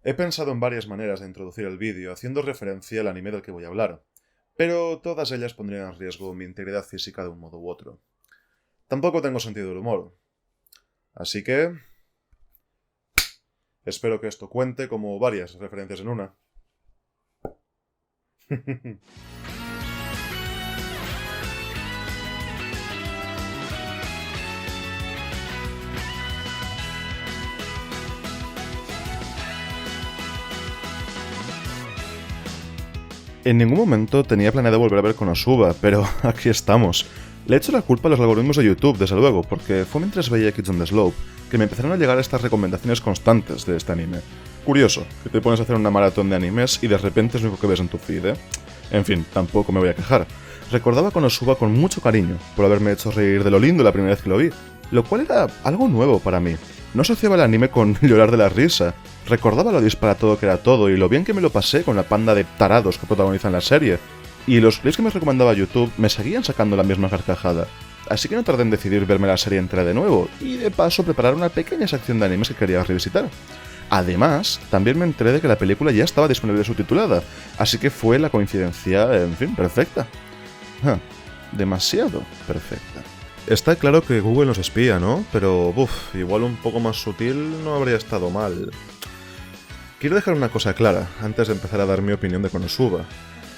He pensado en varias maneras de introducir el vídeo haciendo referencia al anime del que voy a hablar, pero todas ellas pondrían en riesgo mi integridad física de un modo u otro. Tampoco tengo sentido del humor. Así que... espero que esto cuente como varias referencias en una. En ningún momento tenía planeado volver a ver Konosuba, pero aquí estamos. Le echo la culpa a los algoritmos de YouTube, desde luego, porque fue mientras veía Kids on the Slope que me empezaron a llegar estas recomendaciones constantes de este anime. Curioso, que te pones a hacer una maratón de animes y de repente es lo único que ves en tu feed, ¿eh? En fin, tampoco me voy a quejar. Recordaba Konosuba con mucho cariño, por haberme hecho reír de lo lindo la primera vez que lo vi, lo cual era algo nuevo para mí. No asociaba el anime con llorar de la risa. Recordaba lo disparatado que era todo y lo bien que me lo pasé con la panda de tarados que protagonizan la serie. Y los clips que me recomendaba YouTube me seguían sacando la misma carcajada. Así que no tardé en decidir verme la serie entera de nuevo y de paso preparar una pequeña sección de animes que quería revisitar. Además, también me enteré de que la película ya estaba disponible subtitulada, así que fue la coincidencia, en fin, perfecta. Demasiado perfecta. Está claro que Google nos espía, ¿no? Pero, igual un poco más sutil no habría estado mal. Quiero dejar una cosa clara antes de empezar a dar mi opinión de Konosuba.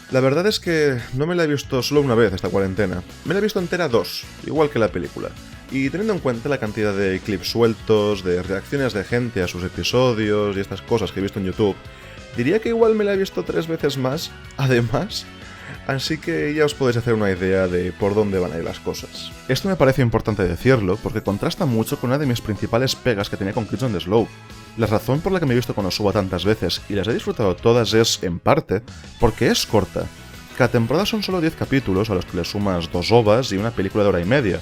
La verdad es que no me la he visto solo una vez esta cuarentena. Me la he visto entera dos, igual que la película. Y teniendo en cuenta la cantidad de clips sueltos, de reacciones de gente a sus episodios y estas cosas que he visto en YouTube, diría que igual me la he visto 3 veces más, además. Así que ya os podéis hacer una idea de por dónde van a ir las cosas. Esto me parece importante decirlo porque contrasta mucho con una de mis principales pegas que tenía con Kids on the Slope. La razón por la que me he visto Konosuba tantas veces y las he disfrutado todas es, en parte, porque es corta. Cada temporada son solo 10 capítulos a los que le sumas 2 OVAs y una película de hora y media.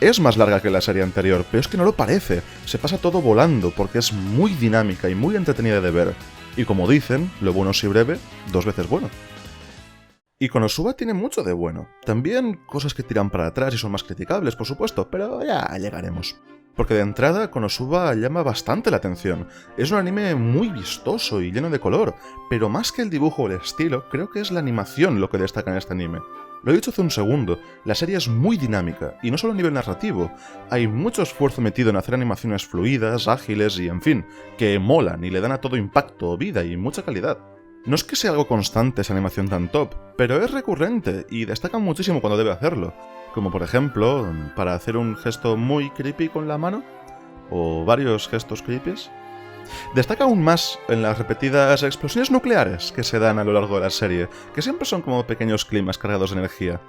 Es más larga que la serie anterior, pero es que no lo parece. Se pasa todo volando porque es muy dinámica y muy entretenida de ver. Y como dicen, lo bueno si breve, 2 veces bueno. Y Konosuba tiene mucho de bueno. También cosas que tiran para atrás y son más criticables, por supuesto, pero ya llegaremos. Porque de entrada, Konosuba llama bastante la atención. Es un anime muy vistoso y lleno de color, pero más que el dibujo o el estilo, creo que es la animación lo que destaca en este anime. Lo he dicho hace un segundo, la serie es muy dinámica, y no solo a nivel narrativo. Hay mucho esfuerzo metido en hacer animaciones fluidas, ágiles y, en fin, que molan y le dan a todo impacto, vida y mucha calidad. No es que sea algo constante esa animación tan top, pero es recurrente y destaca muchísimo cuando debe hacerlo. Como por ejemplo, para hacer un gesto muy creepy con la mano, o varios gestos creepies. Destaca aún más en las repetidas explosiones nucleares que se dan a lo largo de la serie, que siempre son como pequeños climas cargados de energía.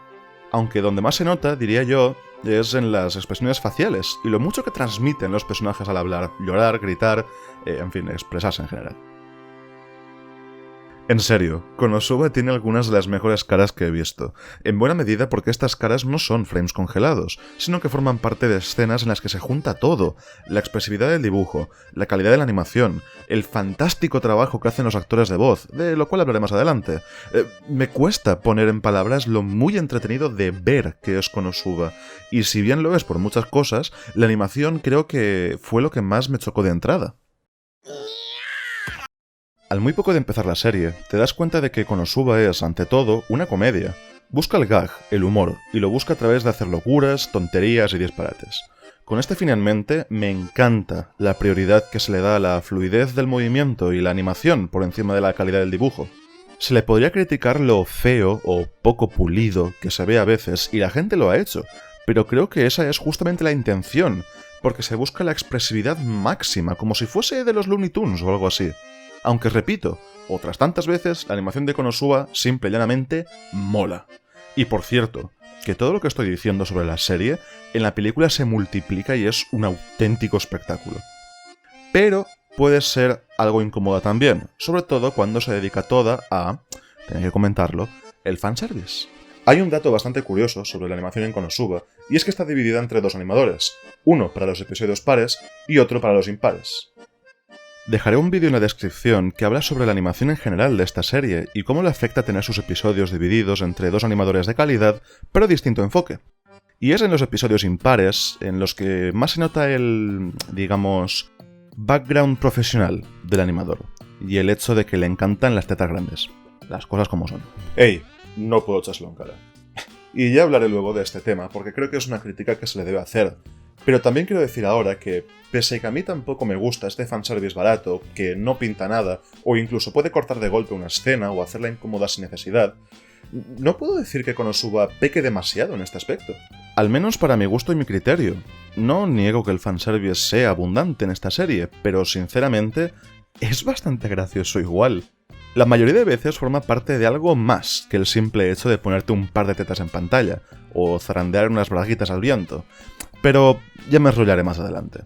Aunque donde más se nota, diría yo, es en las expresiones faciales y lo mucho que transmiten los personajes al hablar, llorar, gritar, en fin, expresarse en general. En serio, Konosuba tiene algunas de las mejores caras que he visto, en buena medida porque estas caras no son frames congelados, sino que forman parte de escenas en las que se junta todo, la expresividad del dibujo, la calidad de la animación, el fantástico trabajo que hacen los actores de voz, de lo cual hablaré más adelante. Me cuesta poner en palabras lo muy entretenido de ver que es Konosuba, y si bien lo es por muchas cosas, la animación creo que fue lo que más me chocó de entrada. Al muy poco de empezar la serie, te das cuenta de que Konosuba es, ante todo, una comedia. Busca el gag, el humor, y lo busca a través de hacer locuras, tonterías y disparates. Con este fin en mente, me encanta la prioridad que se le da a la fluidez del movimiento y la animación por encima de la calidad del dibujo. Se le podría criticar lo feo o poco pulido que se ve a veces, y la gente lo ha hecho, pero creo que esa es justamente la intención, porque se busca la expresividad máxima, como si fuese de los Looney Tunes o algo así. Aunque repito, otras tantas veces la animación de Konosuba simple y llanamente mola. Y por cierto, que todo lo que estoy diciendo sobre la serie, en la película se multiplica y es un auténtico espectáculo. Pero puede ser algo incómoda también, sobre todo cuando se dedica toda a, tengo que comentarlo, el fanservice. Hay un dato bastante curioso sobre la animación en Konosuba, y es que está dividida entre 2 animadores, uno para los episodios pares y otro para los impares. Dejaré un vídeo en la descripción que habla sobre la animación en general de esta serie y cómo le afecta tener sus episodios divididos entre 2 animadores de calidad, pero distinto enfoque. Y es en los episodios impares en los que más se nota el, digamos, background profesional del animador. y el hecho de que le encantan las tetas grandes. Las cosas como son. ¡Ey! No puedo echárselo en cara. Y ya hablaré luego de este tema, porque creo que es una crítica que se le debe hacer. Pero también quiero decir ahora que, pese a que a mí tampoco me gusta este fanservice barato, que no pinta nada, o incluso puede cortar de golpe una escena o hacerla incómoda sin necesidad, no puedo decir que Konosuba peque demasiado en este aspecto. Al menos para mi gusto y mi criterio. No niego que el fanservice sea abundante en esta serie, pero sinceramente es bastante gracioso igual. La mayoría de veces forma parte de algo más que el simple hecho de ponerte un par de tetas en pantalla, o zarandear unas braguitas al viento. Pero ya me enrollaré más adelante.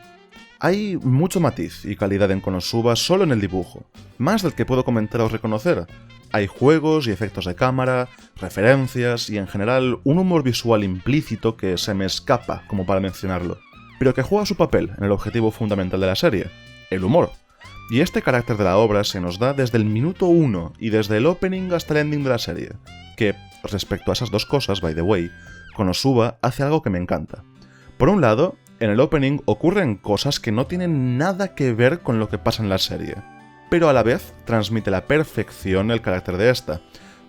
Hay mucho matiz y calidad en Konosuba solo en el dibujo, más del que puedo comentar o reconocer. Hay juegos y efectos de cámara, referencias y en general un humor visual implícito que se me escapa como para mencionarlo, pero que juega su papel en el objetivo fundamental de la serie, el humor. Y este carácter de la obra se nos da desde el minuto 1 y desde el opening hasta el ending de la serie, que, respecto a esas dos cosas, by the way, Konosuba hace algo que me encanta. Por un lado, en el opening ocurren cosas que no tienen nada que ver con lo que pasa en la serie, pero a la vez transmite a la perfección el carácter de esta,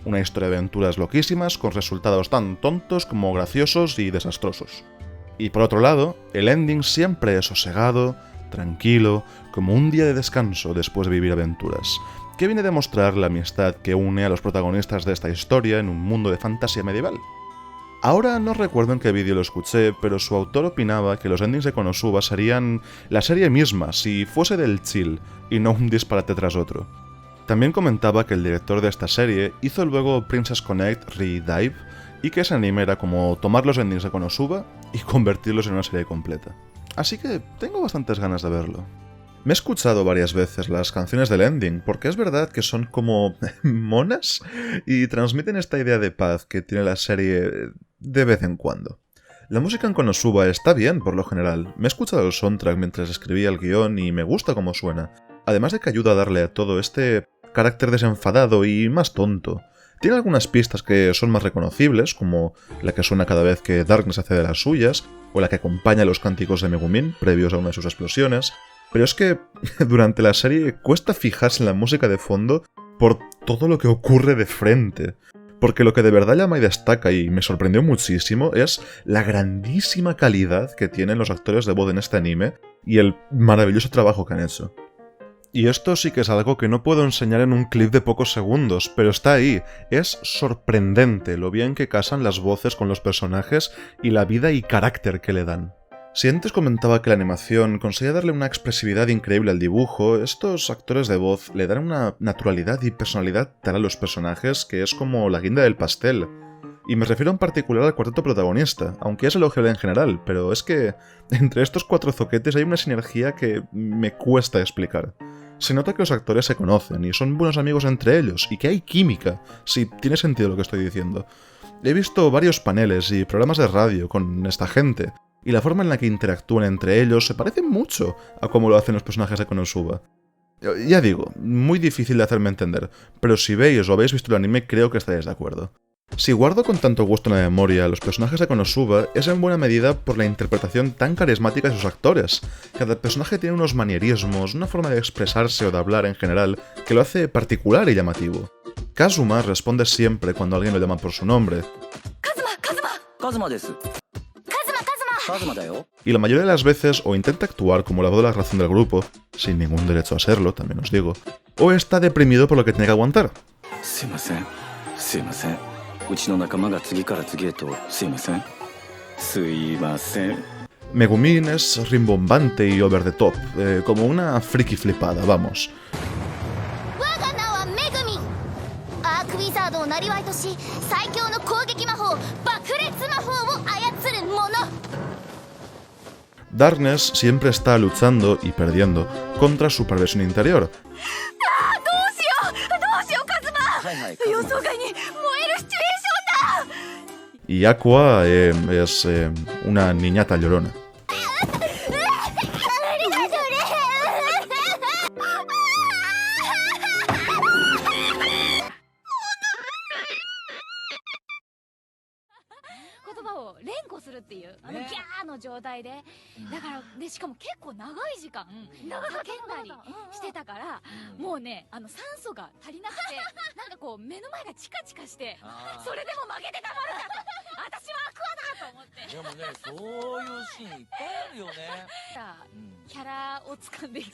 una historia de aventuras loquísimas con resultados tan tontos como graciosos y desastrosos. Y por otro lado, el ending siempre es sosegado, tranquilo, como un día de descanso después de vivir aventuras, que viene a demostrar la amistad que une a los protagonistas de esta historia en un mundo de fantasía medieval. Ahora no recuerdo en qué vídeo lo escuché, pero su autor opinaba que los endings de Konosuba serían la serie misma si fuese del chill, y no un disparate tras otro. También comentaba que el director de esta serie hizo luego Princess Connect Re-Dive, y que ese anime era como tomar los endings de Konosuba y convertirlos en una serie completa. Así que tengo bastantes ganas de verlo. Me he escuchado varias veces las canciones del ending, porque es verdad que son como monas y transmiten esta idea de paz que tiene la serie de vez en cuando. La música en Konosuba está bien por lo general. Me he escuchado el soundtrack mientras escribía el guión y me gusta cómo suena. Además de que ayuda a darle a todo este carácter desenfadado y más tonto. Tiene algunas pistas que son más reconocibles, como la que suena cada vez que Darkness hace de las suyas, o la que acompaña los cánticos de Megumin previos a una de sus explosiones. Pero es que durante la serie cuesta fijarse en la música de fondo por todo lo que ocurre de frente. Porque lo que de verdad llama y destaca y me sorprendió muchísimo es la grandísima calidad que tienen los actores de voz en este anime y el maravilloso trabajo que han hecho. Y esto sí que es algo que no puedo enseñar en un clip de pocos segundos, pero está ahí. Es sorprendente lo bien que casan las voces con los personajes y la vida y carácter que le dan. Si antes comentaba que la animación conseguía darle una expresividad increíble al dibujo, estos actores de voz le dan una naturalidad y personalidad tal a los personajes que es como la guinda del pastel. Y me refiero en particular al cuarteto protagonista, aunque es elogiable en general, pero es que entre estos cuatro zoquetes hay una sinergia que me cuesta explicar. Se nota que los actores se conocen y son buenos amigos entre ellos, y que hay química, si tiene sentido lo que estoy diciendo. He visto varios paneles y programas de radio con esta gente, y la forma en la que interactúan entre ellos se parece mucho a cómo lo hacen los personajes de Konosuba. Ya digo, muy difícil de hacerme entender, pero si veis o habéis visto el anime creo que estaréis de acuerdo. Si guardo con tanto gusto en la memoria los personajes de Konosuba es en buena medida por la interpretación tan carismática de sus actores. Cada personaje tiene unos manierismos, una forma de expresarse o de hablar en general que lo hace particular y llamativo. Kazuma responde siempre cuando alguien lo llama por su nombre. Kazuma desu. Kazuma da yo. Y la mayoría de las veces o intenta actuar como la voz de la razón del grupo, sin ningún derecho a serlo, también os digo, o está deprimido por lo que tiene que aguantar. Sumimasen. Sumimasen. Uchi no nakama ga tsugi kara tsugi eto. Sumimasen. Sumimasen. Megumin es rimbombante y over the top, como una friki flipada, vamos. Darkness siempre está luchando y perdiendo contra su perversión interior. Y Aqua es una niñata llorona. るっていうギねャーの状態で、だからでしかも結構長い時間叫んだりしてたから、もうね酸素が足りなくてなんかこう目の前がチカチカして、それでも負けてたまるかと、私はアクアだと思って。でもね、そういうシーンいっぱいあるよね。キャラを掴んでいく。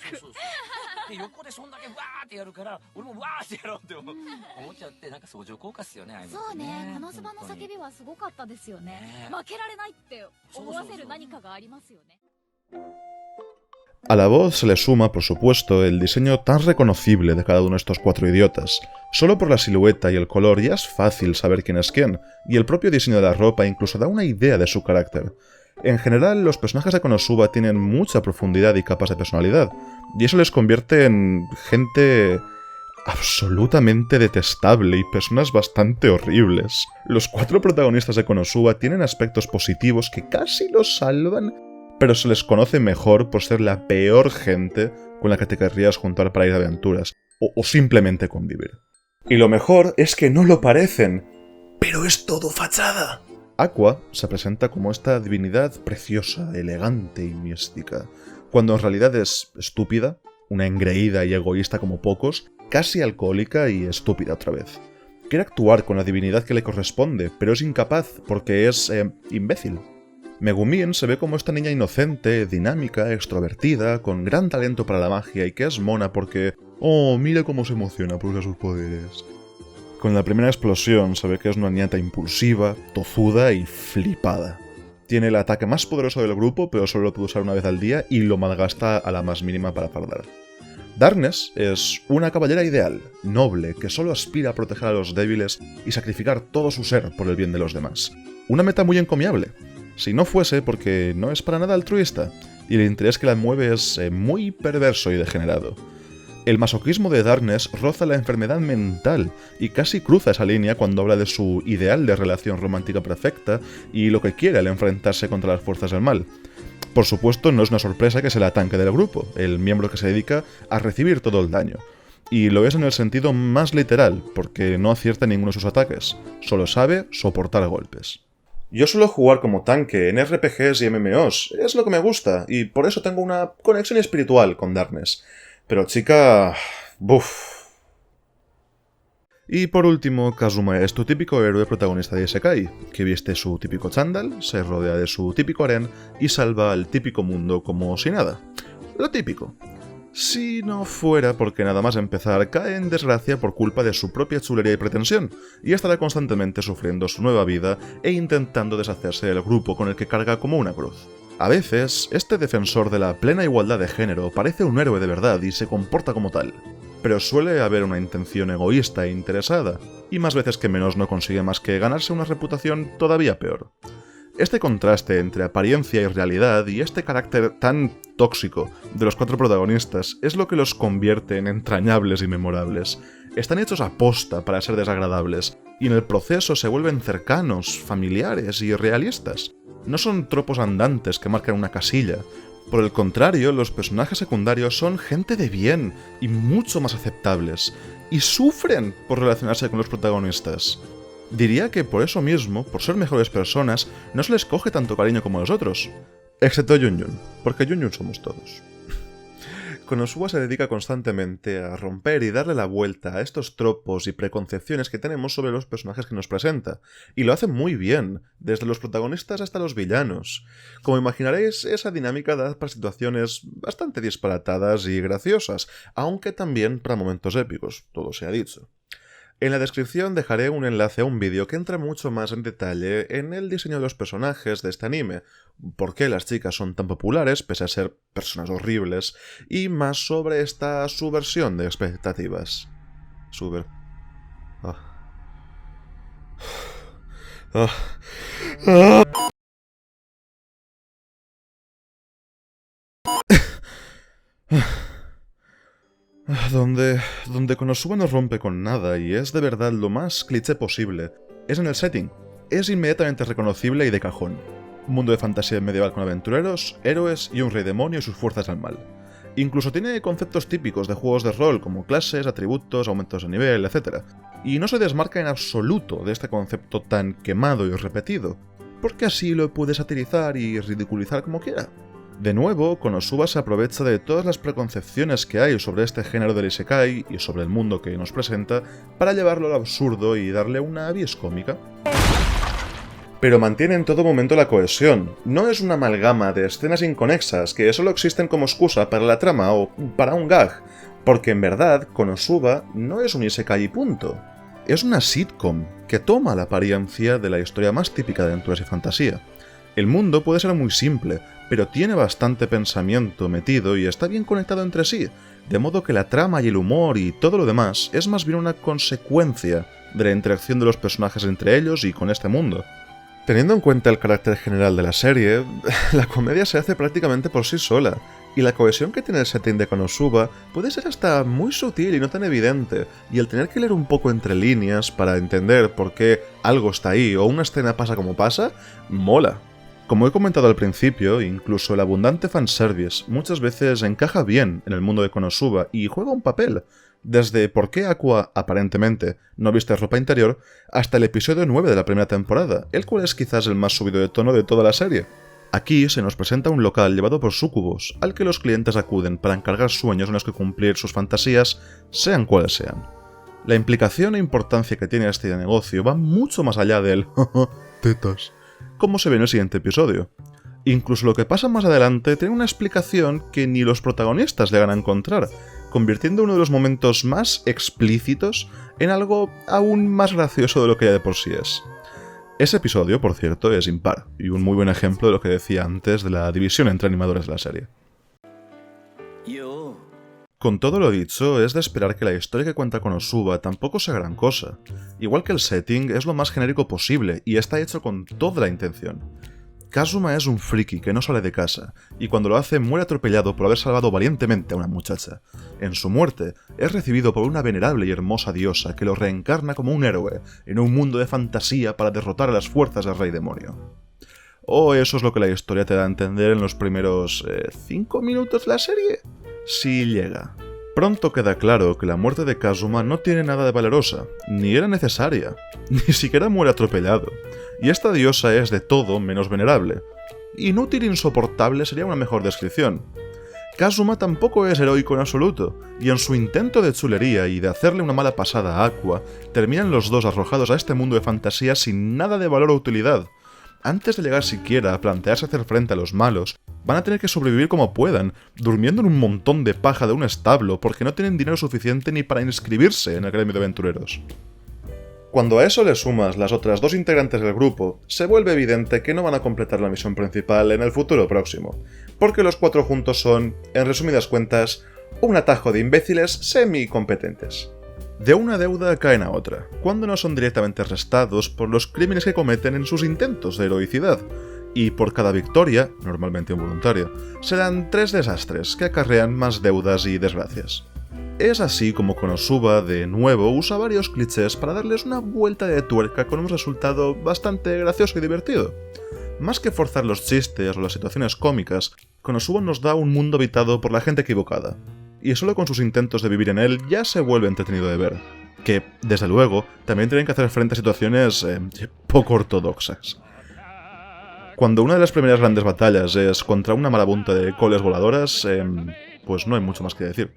で横でそんだけわーってやるから、俺もわーってやろうって思っちゃって、なんか相乗効果っすよね。そうね、このスバの叫びはすごかったですよね。負けられないって思わせる何かがありますよね。A la voz se le suma, por supuesto, el diseño tan reconocible de cada uno de estos cuatro idiotas. Solo por la silueta y el color ya es fácil saber quién es quién, y el propio diseño de la ropa incluso da una idea de su carácter. En general, los personajes de Konosuba tienen mucha profundidad y capas de personalidad, y eso les convierte en gente absolutamente detestable y personas bastante horribles. Los cuatro protagonistas de Konosuba tienen aspectos positivos que casi los salvan, pero se les conoce mejor por ser la peor gente con la que te querrías juntar para ir de aventuras, o simplemente convivir. Y lo mejor es que no lo parecen, pero es todo fachada. Aqua se presenta como esta divinidad preciosa, elegante y mística, cuando en realidad es estúpida, una engreída y egoísta como pocos, casi alcohólica y estúpida otra vez. Quiere actuar con la divinidad que le corresponde, pero es incapaz porque es imbécil. Megumin se ve como esta niña inocente, dinámica, extrovertida, con gran talento para la magia y que es mona porque... ¡Oh, mira cómo se emociona por usar sus poderes! Con la primera explosión se ve que es una niñata impulsiva, tozuda y flipada. Tiene el ataque más poderoso del grupo, pero solo lo puede usar una vez al día y lo malgasta a la más mínima para fardar. Darkness es una caballera ideal, noble, que solo aspira a proteger a los débiles y sacrificar todo su ser por el bien de los demás. Una meta muy encomiable. Si no fuese porque no es para nada altruista, y el interés que la mueve es muy perverso y degenerado. El masoquismo de Darkness roza la enfermedad mental y casi cruza esa línea cuando habla de su ideal de relación romántica perfecta y lo que quiere al enfrentarse contra las fuerzas del mal. Por supuesto, no es una sorpresa que sea la tanque del grupo, el miembro que se dedica a recibir todo el daño. Y lo es en el sentido más literal, porque no acierta ninguno de sus ataques, solo sabe soportar golpes. Yo suelo jugar como tanque en RPGs y MMOs, es lo que me gusta, y por eso tengo una conexión espiritual con Darkness. Pero chica... ¡buf! Y por último, Kazuma es tu típico héroe protagonista de Isekai, que viste su típico chándal, se rodea de su típico harén y salva al típico mundo como si nada. Lo típico. Si no fuera porque nada más empezar cae en desgracia por culpa de su propia chulería y pretensión, y estará constantemente sufriendo su nueva vida e intentando deshacerse del grupo con el que carga como una cruz. A veces, este defensor de la plena igualdad de género parece un héroe de verdad y se comporta como tal, pero suele haber una intención egoísta e interesada, y más veces que menos no consigue más que ganarse una reputación todavía peor. Este contraste entre apariencia y realidad y este carácter tan tóxico de los cuatro protagonistas es lo que los convierte en entrañables y memorables. Están hechos a posta para ser desagradables, y en el proceso se vuelven cercanos, familiares y realistas. No son tropos andantes que marcan una casilla. Por el contrario, los personajes secundarios son gente de bien y mucho más aceptables, y sufren por relacionarse con los protagonistas. Diría que por eso mismo, por ser mejores personas, no se les coge tanto cariño como a los otros. Excepto Yunyun, porque Yunyun somos todos. Konosuba se dedica constantemente a romper y darle la vuelta a estos tropos y preconcepciones que tenemos sobre los personajes que nos presenta, y lo hace muy bien, desde los protagonistas hasta los villanos. Como imaginaréis, esa dinámica da para situaciones bastante disparatadas y graciosas, aunque también para momentos épicos, todo se ha dicho. En la descripción dejaré un enlace a un vídeo que entra mucho más en detalle en el diseño de los personajes de este anime, por qué las chicas son tan populares pese a ser personas horribles, y más sobre esta subversión de expectativas. Donde Konosuba no rompe con nada y es de verdad lo más cliché posible, es en el setting. Es inmediatamente reconocible y de cajón. Un mundo de fantasía medieval con aventureros, héroes y un rey demonio y sus fuerzas al mal. Incluso tiene conceptos típicos de juegos de rol como clases, atributos, aumentos de nivel, etc. Y no se desmarca en absoluto de este concepto tan quemado y repetido. porque así lo puede satirizar y ridiculizar como quiera. De nuevo, Konosuba se aprovecha de todas las preconcepciones que hay sobre este género del isekai y sobre el mundo que nos presenta para llevarlo al absurdo y darle una vis cómica. Pero mantiene en todo momento la cohesión. No es una amalgama de escenas inconexas que solo existen como excusa para la trama o para un gag, porque en verdad Konosuba no es un isekai y punto. Es una sitcom que toma la apariencia de la historia más típica de aventuras y fantasía. El mundo puede ser muy simple, pero tiene bastante pensamiento metido y está bien conectado entre sí, de modo que la trama y el humor y todo lo demás es más bien una consecuencia de la interacción de los personajes entre ellos y con este mundo. Teniendo en cuenta el carácter general de la serie, la comedia se hace prácticamente por sí sola, y la cohesión que tiene el setting de Konosuba puede ser hasta muy sutil y no tan evidente, y el tener que leer un poco entre líneas para entender por qué algo está ahí o una escena pasa como pasa, mola. Como he comentado al principio, incluso el abundante fanservice muchas veces encaja bien en el mundo de Konosuba y juega un papel, desde por qué Aqua, aparentemente, no viste ropa interior, hasta el episodio 9 de la primera temporada, el cual es quizás el más subido de tono de toda la serie. Aquí se nos presenta un local llevado por súcubos, al que los clientes acuden para encargar sueños en los que cumplir sus fantasías, sean cuales sean. La implicación e importancia que tiene este negocio va mucho más allá del tetas, como se ve en el siguiente episodio. Incluso lo que pasa más adelante tiene una explicación que ni los protagonistas llegan a encontrar, convirtiendo uno de los momentos más explícitos en algo aún más gracioso de lo que ya de por sí es. Ese episodio, por cierto, es impar, y un muy buen ejemplo de lo que decía antes de la división entre animadores de la serie. Con todo lo dicho, es de esperar que la historia que cuenta Konosuba tampoco sea gran cosa. Igual que el setting es lo más genérico posible, y está hecho con toda la intención. Kazuma es un friki que no sale de casa, y cuando lo hace muere atropellado por haber salvado valientemente a una muchacha. En su muerte, es recibido por una venerable y hermosa diosa que lo reencarna como un héroe en un mundo de fantasía para derrotar a las fuerzas del rey demonio. O eso es lo que la historia te da a entender en los primeros 5 minutos de la serie, si llega. Pronto queda claro que la muerte de Kazuma no tiene nada de valerosa, ni era necesaria, ni siquiera muere atropellado, y esta diosa es de todo menos venerable. Inútil e insoportable sería una mejor descripción. Kazuma tampoco es heroico en absoluto, y en su intento de chulería y de hacerle una mala pasada a Aqua, terminan los dos arrojados a este mundo de fantasía sin nada de valor o utilidad. Antes de llegar siquiera a plantearse hacer frente a los malos, van a tener que sobrevivir como puedan, durmiendo en un montón de paja de un establo porque no tienen dinero suficiente ni para inscribirse en el gremio de aventureros. Cuando a eso le sumas las otras dos integrantes del grupo, se vuelve evidente que no van a completar la misión principal en el futuro próximo, porque los cuatro juntos son, en resumidas cuentas, un atajo de imbéciles semi-competentes. De una deuda caen a otra, cuando no son directamente arrestados por los crímenes que cometen en sus intentos de heroicidad, y por cada victoria, normalmente involuntaria, se dan 3 desastres que acarrean más deudas y desgracias. Es así como Konosuba, de nuevo, usa varios clichés para darles una vuelta de tuerca con un resultado bastante gracioso y divertido. Más que forzar los chistes o las situaciones cómicas, Konosuba nos da un mundo habitado por la gente equivocada, y solo con sus intentos de vivir en él ya se vuelve entretenido de ver, que, desde luego, también tienen que hacer frente a situaciones poco ortodoxas. Cuando una de las primeras grandes batallas es contra una marabunta de coles voladoras, pues no hay mucho más que decir.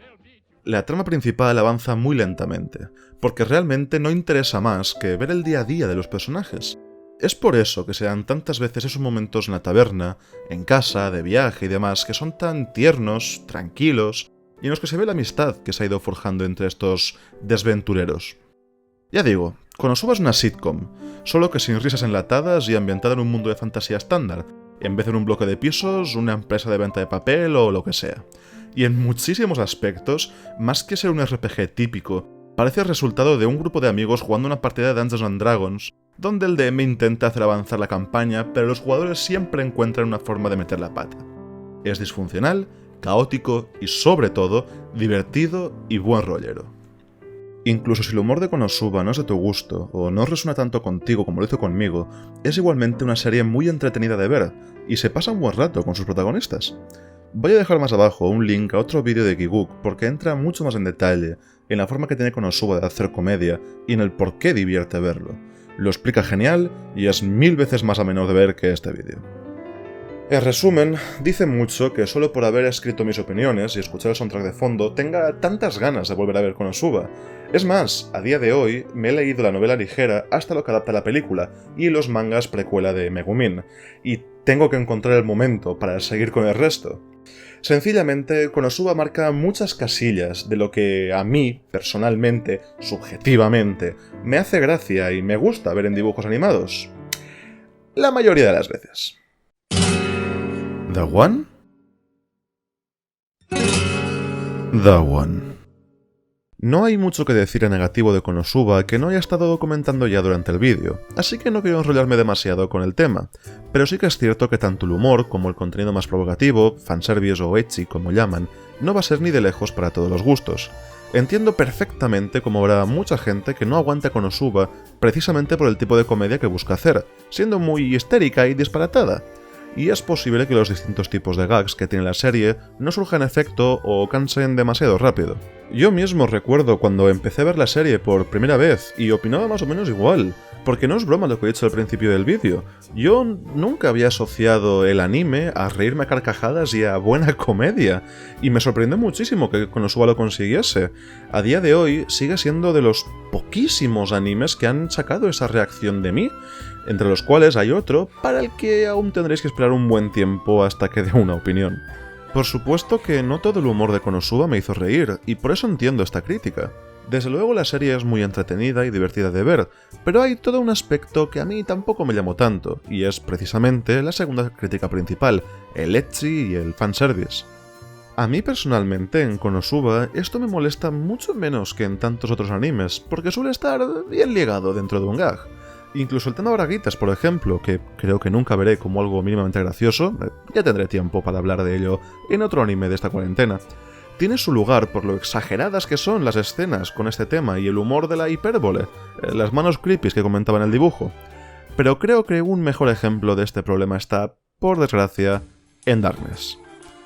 La trama principal avanza muy lentamente, porque realmente no interesa más que ver el día a día de los personajes. Es por eso que se dan tantas veces esos momentos en la taberna, en casa, de viaje y demás, que son tan tiernos, tranquilos, y en los que se ve la amistad que se ha ido forjando entre estos desventureros. Ya digo, Konosuba es una sitcom, solo que sin risas enlatadas y ambientada en un mundo de fantasía estándar, en vez de en un bloque de pisos, una empresa de venta de papel o lo que sea. Y en muchísimos aspectos, más que ser un RPG típico, parece el resultado de un grupo de amigos jugando una partida de Dungeons & Dragons, donde el DM intenta hacer avanzar la campaña, pero los jugadores siempre encuentran una forma de meter la pata. Es disfuncional, caótico y, sobre todo, divertido y buen rollero. Incluso si el humor de Konosuba no es de tu gusto, o no resuena tanto contigo como lo hizo conmigo, es igualmente una serie muy entretenida de ver, y se pasa un buen rato con sus protagonistas. Voy a dejar más abajo un link a otro vídeo de Giguk porque entra mucho más en detalle en la forma que tiene Konosuba de hacer comedia y en el por qué divierte verlo. lo explica genial y es 1000 veces más ameno de ver que este vídeo. En resumen, dice mucho que solo por haber escrito mis opiniones y escuchar el soundtrack de fondo tenga tantas ganas de volver a ver Konosuba. Es más, a día de hoy me he leído la novela ligera hasta lo que adapta la película y los mangas precuela de Megumin, y tengo que encontrar el momento para seguir con el resto. Sencillamente, Konosuba marca muchas casillas de lo que a mí, personalmente, subjetivamente, me hace gracia y me gusta ver en dibujos animados. La mayoría de las veces. ¿The One? The One. No hay mucho que decir en negativo de Konosuba que no haya estado comentando ya durante el vídeo, así que no quiero enrollarme demasiado con el tema, pero sí que es cierto que tanto el humor como el contenido más provocativo, fanservice o ecchi como llaman, no va a ser ni de lejos para todos los gustos. Entiendo perfectamente cómo habrá mucha gente que no aguante a Konosuba precisamente por el tipo de comedia que busca hacer, siendo muy histérica y disparatada. Y es posible que los distintos tipos de gags que tiene la serie no surjan efecto o cansen demasiado rápido. Yo mismo recuerdo cuando empecé a ver la serie por primera vez y opinaba más o menos igual, porque no es broma lo que he dicho al principio del vídeo. Yo nunca había asociado el anime a reírme a carcajadas y a buena comedia, y me sorprendió muchísimo que Konosuba lo consiguiese. A día de hoy sigue siendo de los poquísimos animes que han sacado esa reacción de mí, entre los cuales hay otro para el que aún tendréis que esperar un buen tiempo hasta que dé una opinión. Por supuesto que no todo el humor de Konosuba me hizo reír, y por eso entiendo esta crítica. Desde luego la serie es muy entretenida y divertida de ver, pero hay todo un aspecto que a mí tampoco me llamó tanto, y es precisamente la segunda crítica principal, el ecchi y el fanservice. A mí personalmente en Konosuba esto me molesta mucho menos que en tantos otros animes, porque suele estar bien ligado dentro de un gag. Incluso el tema braguitas, por ejemplo, que creo que nunca veré como algo mínimamente gracioso, ya tendré tiempo para hablar de ello en otro anime de esta cuarentena, tiene su lugar por lo exageradas que son las escenas con este tema y el humor de la hipérbole, las manos creepy que comentaba en el dibujo. Pero creo que un mejor ejemplo de este problema está, por desgracia, en Darkness.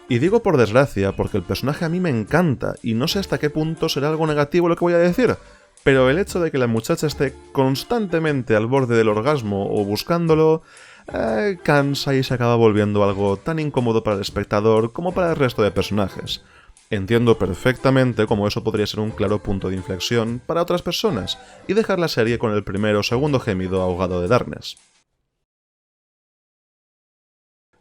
Y digo por desgracia porque el personaje a mí me encanta y no sé hasta qué punto será algo negativo lo que voy a decir, pero el hecho de que la muchacha esté constantemente al borde del orgasmo o buscándolo, cansa y se acaba volviendo algo tan incómodo para el espectador como para el resto de personajes. Entiendo perfectamente cómo eso podría ser un claro punto de inflexión para otras personas y dejar la serie con el primero o segundo gemido ahogado de Darkness.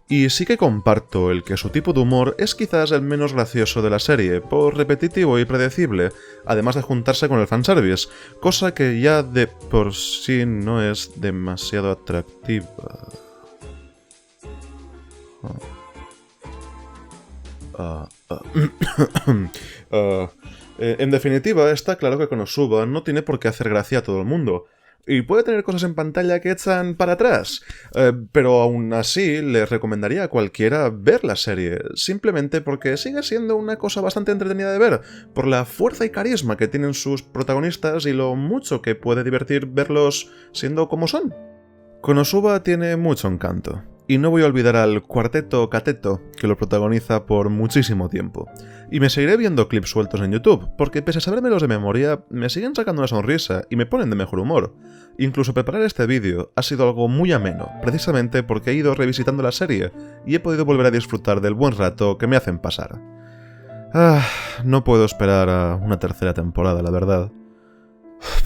Y sí que comparto el que su tipo de humor es quizás el menos gracioso de la serie, por repetitivo y predecible, además de juntarse con el fanservice, cosa que ya de por sí no es demasiado atractiva. En definitiva, está claro que Konosuba no tiene por qué hacer gracia a todo el mundo. Y puede tener cosas en pantalla que echan para atrás, pero aún así le recomendaría a cualquiera ver la serie, simplemente porque sigue siendo una cosa bastante entretenida de ver, por la fuerza y carisma que tienen sus protagonistas y lo mucho que puede divertir verlos siendo como son. Konosuba tiene mucho encanto, y no voy a olvidar al cuarteto Cateto, que lo protagoniza por muchísimo tiempo. Y me seguiré viendo clips sueltos en YouTube, porque pese a sabérmelos de memoria, me siguen sacando una sonrisa y me ponen de mejor humor. Incluso preparar este vídeo ha sido algo muy ameno, precisamente porque he ido revisitando la serie y he podido volver a disfrutar del buen rato que me hacen pasar. No puedo esperar a una tercera temporada, la verdad.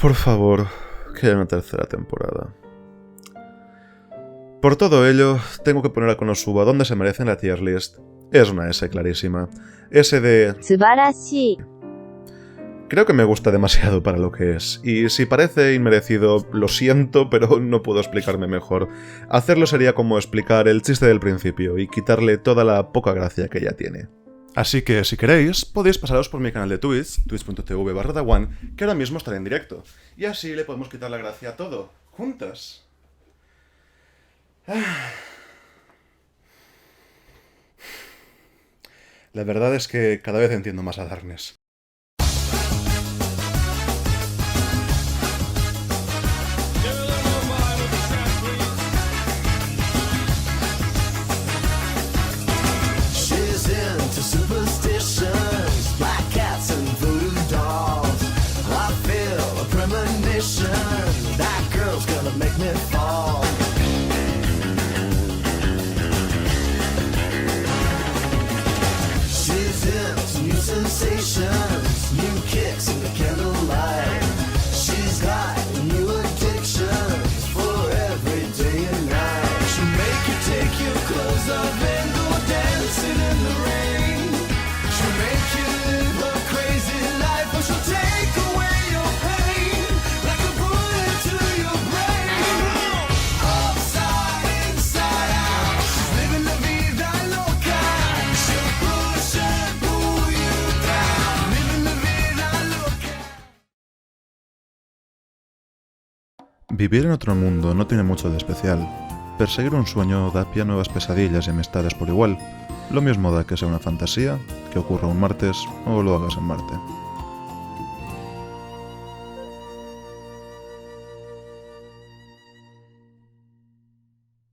Por favor, que haya una tercera temporada. Por todo ello, tengo que poner a Konosuba donde se merece en la tier list. Es una S clarísima. S de... Tsubarashi. Creo que me gusta demasiado para lo que es, y si parece inmerecido, lo siento, pero no puedo explicarme mejor. Hacerlo sería como explicar el chiste del principio y quitarle toda la poca gracia que ya tiene. Así que, si queréis, podéis pasaros por mi canal de Twitch, twitch.tv/TheOne, que ahora mismo estaré en directo. Y así le podemos quitar la gracia a todo, juntas. La verdad es que cada vez entiendo más a Darkness. She's into superstitions, black cats and voodoo dolls. I feel a premonition that girl's gonna gonna make me fall. She's into new sensations, new kicks in the candlelight. She's got new addictions for every day and night. She'll make you take your clothes off and go dancing in the rain. She'll make you live a crazy life, or she'll take away your pain like a bullet to your brain. Upside, inside out, she's living la vida loca. She'll push and pull you down, living la vida loca. Vivir en otro mundo no tiene mucho de especial. Perseguir un sueño da pie a nuevas pesadillas y amistades por igual. Lo mismo da que sea una fantasía, que ocurra un martes o lo hagas en Marte.